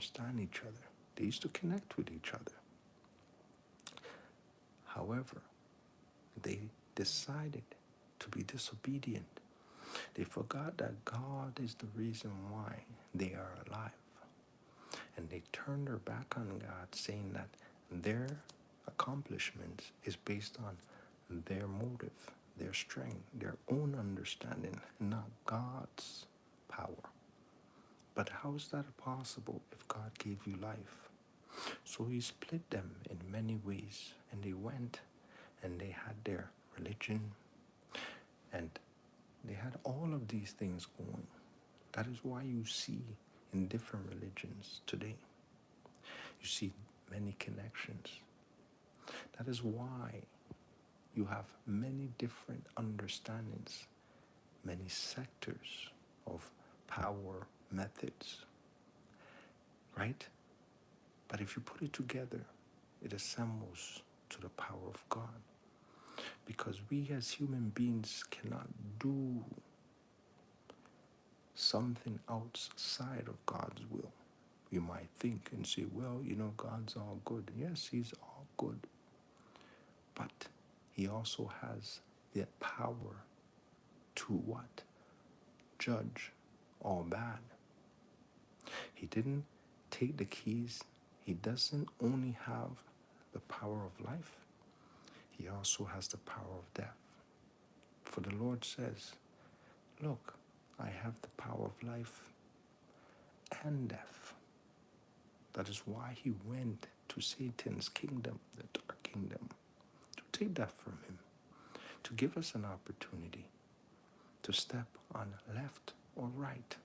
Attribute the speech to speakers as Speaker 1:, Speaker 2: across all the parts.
Speaker 1: understand each other. They used to connect with each other. However, they decided to be disobedient. They forgot that God is the reason why they are alive. And they turned their back on God, saying that their accomplishments is based on their motive, their strength, their own understanding, not God's power. But how is that possible if God gave you life? So he split them in many ways, and they went and they had their religion, and they had all of these things going. That is why you see in different religions today, you see many connections. That is why you have many different understandings, many sectors of power methods, right? But if you put it together, it assembles to the power of God. Because we as human beings cannot do something outside of God's will. You might think and say, well, God's all good. Yes, he's all good. But he also has the power to what? Judge all bad. He didn't take the keys. He doesn't only have the power of life, he also has the power of death. For the Lord says, look, I have the power of life and death. That is why he went to Satan's kingdom, the dark kingdom, to take that from him, to give us an opportunity to step on left or right.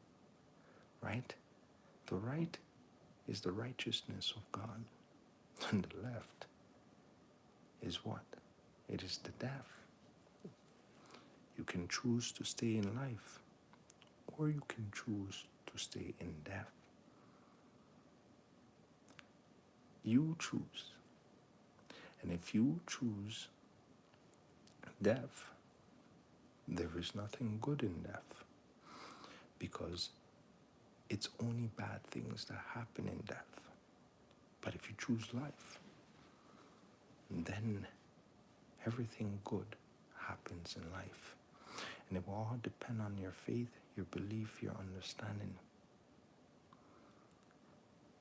Speaker 1: Right? The right is the righteousness of God, and the left is what? It is the death. You can choose to stay in life, or you can choose to stay in death. You choose. And if you choose death, there is nothing good in death, because it's only bad things that happen in death. But if you choose life, then everything good happens in life. And it will all depend on your faith, your belief, your understanding.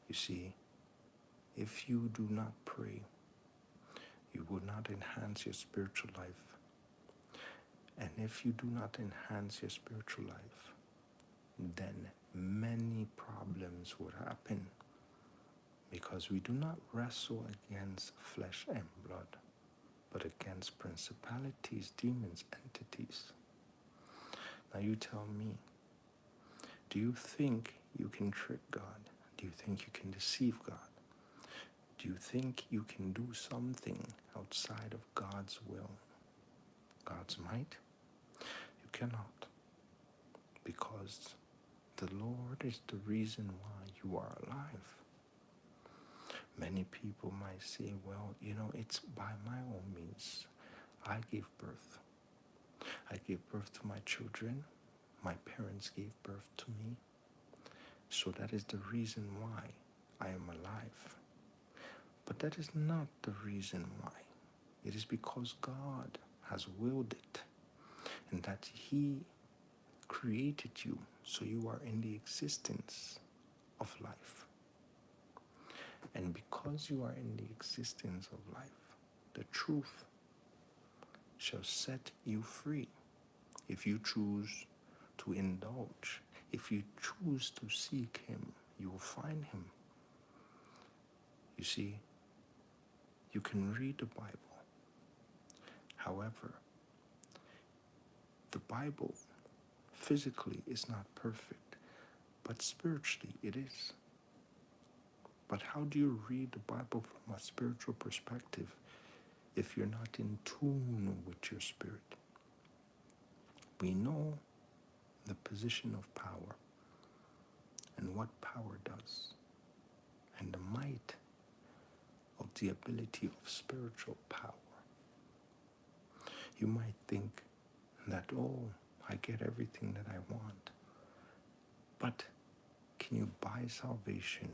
Speaker 1: You see, if you do not pray, you will not enhance your spiritual life. And if you do not enhance your spiritual life, then many problems would happen, because we do not wrestle against flesh and blood, but against principalities, demons, entities. Now you tell me, do you think you can trick God? Do you think you can deceive God? Do you think you can do something outside of God's will, God's might? You cannot, because the Lord is the reason why you are alive. Many people might say, well, it's by my own means. I gave birth. I gave birth to my children. My parents gave birth to me. So that is the reason why I am alive. But that is not the reason why. It is because God has willed it, and that he created you so you are in the existence of life. And because you are in the existence of life, the truth shall set you free. If you choose to indulge, if you choose to seek him, you will find him. You see, you can read the Bible. However, the Bible physically is not perfect, but spiritually it is. But how do you read the Bible from a spiritual perspective if you're not in tune with your spirit? We know the position of power and what power does, and the might of the ability of spiritual power. You might think that, I get everything that I want. But can you buy salvation